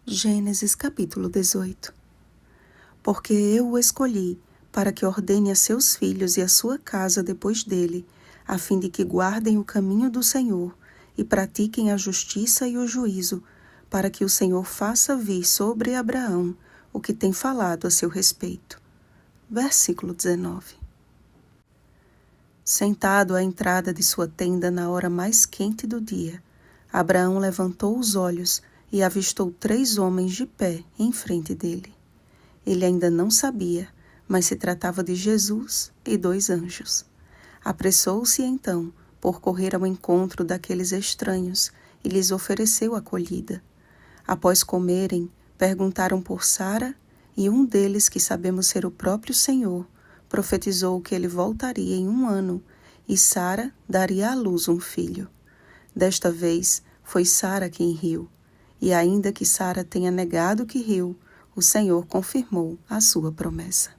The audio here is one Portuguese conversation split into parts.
Gênesis capítulo 18. Porque eu o escolhi para que ordene a seus filhos e a sua casa depois dele, a fim de que guardem o caminho do Senhor e pratiquem a justiça e o juízo, para que o Senhor faça vir sobre Abraão o que tem falado a seu respeito. Versículo 19. Sentado à entrada de sua tenda na hora mais quente do dia, Abraão levantou os olhos e avistou 3 homens de pé em frente dele. Ele ainda não sabia, mas se tratava de Jesus e 2 anjos. Apressou-se então por correr ao encontro daqueles estranhos e lhes ofereceu acolhida. Após comerem, perguntaram por Sara, e um deles, que sabemos ser o próprio Senhor, profetizou que ele voltaria em 1 ano e Sara daria à luz um filho. Desta vez foi Sara quem riu. E ainda que Sara tenha negado que riu, o Senhor confirmou a sua promessa.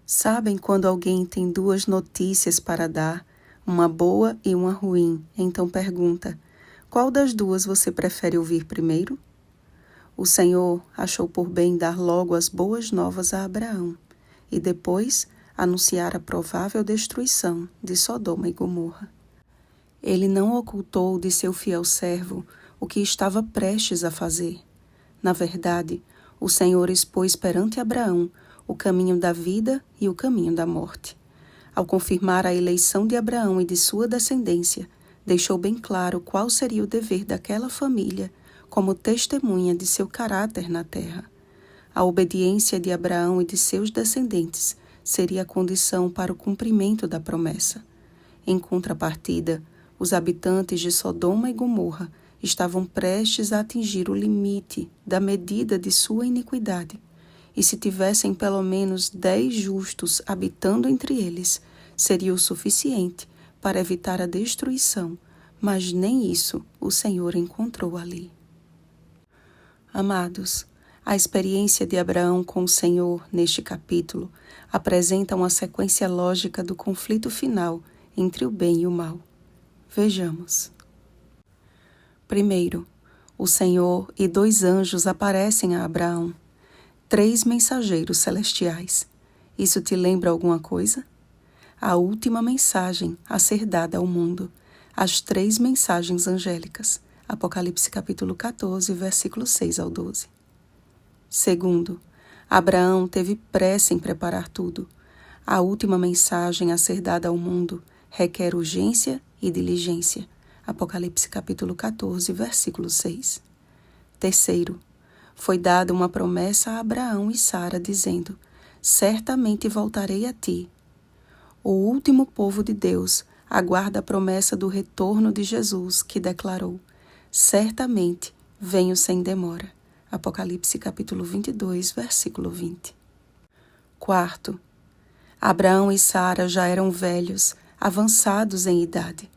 Sabem quando alguém tem 2 notícias para dar, uma boa e uma ruim, então pergunta: qual das 2 você prefere ouvir primeiro? O Senhor achou por bem dar logo as boas novas a Abraão e depois anunciar a provável destruição de Sodoma e Gomorra. Ele não ocultou de seu fiel servo o que estava prestes a fazer. Na verdade, o Senhor expôs perante Abraão o caminho da vida e o caminho da morte. Ao confirmar a eleição de Abraão e de sua descendência, deixou bem claro qual seria o dever daquela família como testemunha de seu caráter na terra. A obediência de Abraão e de seus descendentes seria a condição para o cumprimento da promessa. Em contrapartida, os habitantes de Sodoma e Gomorra estavam prestes a atingir o limite da medida de sua iniquidade, e se tivessem pelo menos 10 justos habitando entre eles, seria o suficiente para evitar a destruição, mas nem isso o Senhor encontrou ali. Amados, a experiência de Abraão com o Senhor neste capítulo apresenta uma sequência lógica do conflito final entre o bem e o mal. Vejamos. Primeiro, o Senhor e 2 anjos aparecem a Abraão, 3 mensageiros celestiais. Isso te lembra alguma coisa? A última mensagem a ser dada ao mundo, as 3 mensagens angélicas. Apocalipse capítulo 14, versículos 6 ao 12. Segundo, Abraão teve pressa em preparar tudo. A última mensagem a ser dada ao mundo requer urgência e diligência. Apocalipse capítulo 14, versículo 6. Terceiro, foi dada uma promessa a Abraão e Sara, dizendo: certamente voltarei a ti. O último povo de Deus aguarda a promessa do retorno de Jesus, que declarou: certamente venho sem demora. Apocalipse capítulo 22, versículo 20. Quarto, Abraão e Sara já eram velhos, avançados em idade.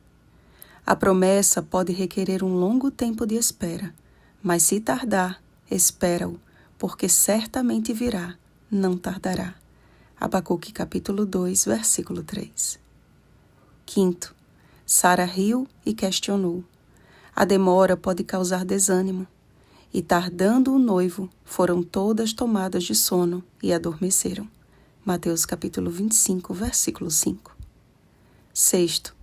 A promessa pode requerer um longo tempo de espera, mas se tardar, espera-o, porque certamente virá, não tardará. Abacuque capítulo 2, versículo 3. Quinto, Sara riu e questionou. A demora pode causar desânimo. E tardando o noivo, foram todas tomadas de sono e adormeceram. Mateus capítulo 25, versículo 5. Sexto,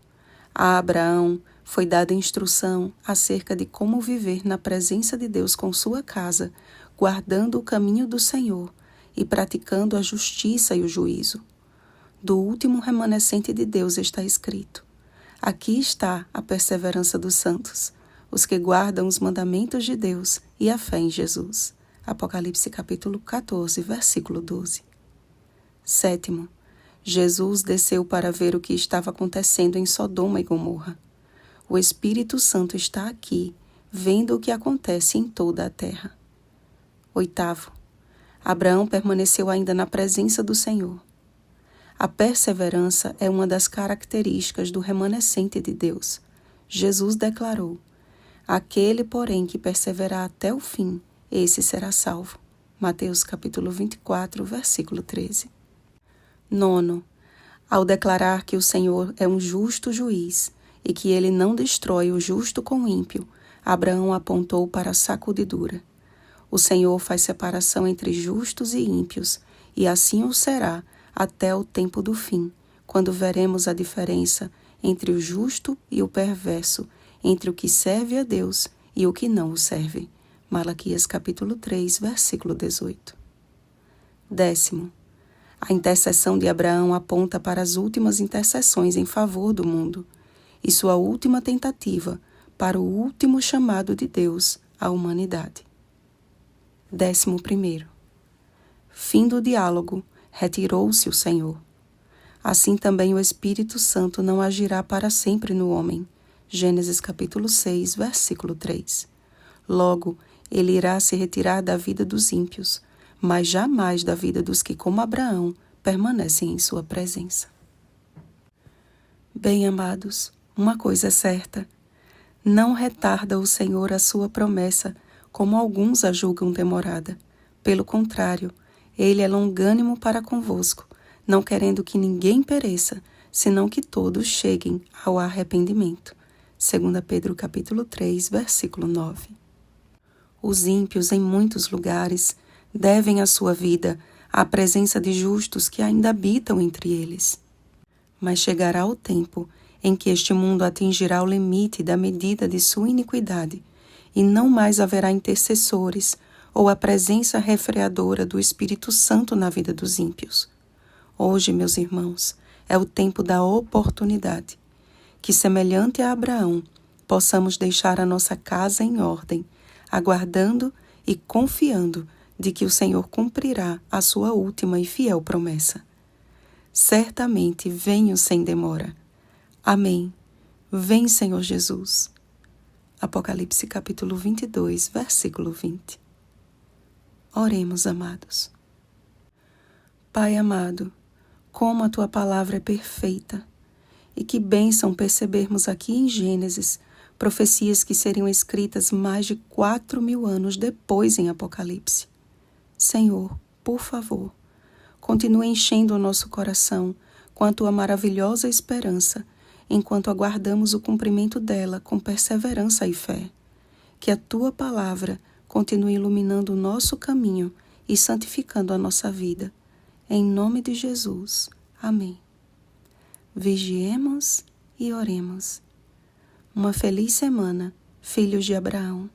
a Abraão foi dada instrução acerca de como viver na presença de Deus com sua casa, guardando o caminho do Senhor e praticando a justiça e o juízo. Do último remanescente de Deus está escrito: aqui está a perseverança dos santos, os que guardam os mandamentos de Deus e a fé em Jesus. Apocalipse capítulo 14, versículo 12. Sétimo, Jesus desceu para ver o que estava acontecendo em Sodoma e Gomorra. O Espírito Santo está aqui, vendo o que acontece em toda a terra. Oitavo, Abraão permaneceu ainda na presença do Senhor. A perseverança é uma das características do remanescente de Deus. Jesus declarou: aquele, porém, que perseverar até o fim, esse será salvo. Mateus capítulo 24, versículo 13. Nono, ao declarar que o Senhor é um justo juiz e que ele não destrói o justo com o ímpio, Abraão apontou para a sacudidura. O Senhor faz separação entre justos e ímpios, e assim o será até o tempo do fim, quando veremos a diferença entre o justo e o perverso, entre o que serve a Deus e o que não o serve. Malaquias capítulo 3, versículo 18. 10º. A intercessão de Abraão aponta para as últimas intercessões em favor do mundo e sua última tentativa para o último chamado de Deus à humanidade. 11º. Fim do diálogo, retirou-se o Senhor. Assim também o Espírito Santo não agirá para sempre no homem. Gênesis capítulo 6, versículo 3. Logo, ele irá se retirar da vida dos ímpios, mas jamais da vida dos que, como Abraão, permanecem em sua presença. Bem, amados, uma coisa é certa: não retarda o Senhor a sua promessa, como alguns a julgam demorada. Pelo contrário, ele é longânimo para convosco, não querendo que ninguém pereça, senão que todos cheguem ao arrependimento. 2 Pedro capítulo 3, versículo 9. Os ímpios em muitos lugares devem a sua vida à presença de justos que ainda habitam entre eles. Mas chegará o tempo em que este mundo atingirá o limite da medida de sua iniquidade, e não mais haverá intercessores ou a presença refreadora do Espírito Santo na vida dos ímpios. Hoje, meus irmãos, é o tempo da oportunidade, que, semelhante a Abraão, possamos deixar a nossa casa em ordem, aguardando e confiando de que o Senhor cumprirá a sua última e fiel promessa. Certamente venho sem demora. Amém. Vem, Senhor Jesus. Apocalipse capítulo 22, versículo 20. Oremos, amados. Pai amado, como a Tua palavra é perfeita, e que bênção percebermos aqui em Gênesis profecias que seriam escritas mais de 4.000 anos depois em Apocalipse. Senhor, por favor, continue enchendo o nosso coração com a Tua maravilhosa esperança, enquanto aguardamos o cumprimento dela com perseverança e fé. Que a Tua palavra continue iluminando o nosso caminho e santificando a nossa vida. Em nome de Jesus. Amém. Vigiemos e oremos. Uma feliz semana, filhos de Abraão.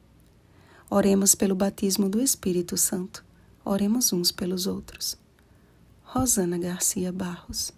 Oremos pelo batismo do Espírito Santo. Oremos uns pelos outros. Rosana Garcia Barros.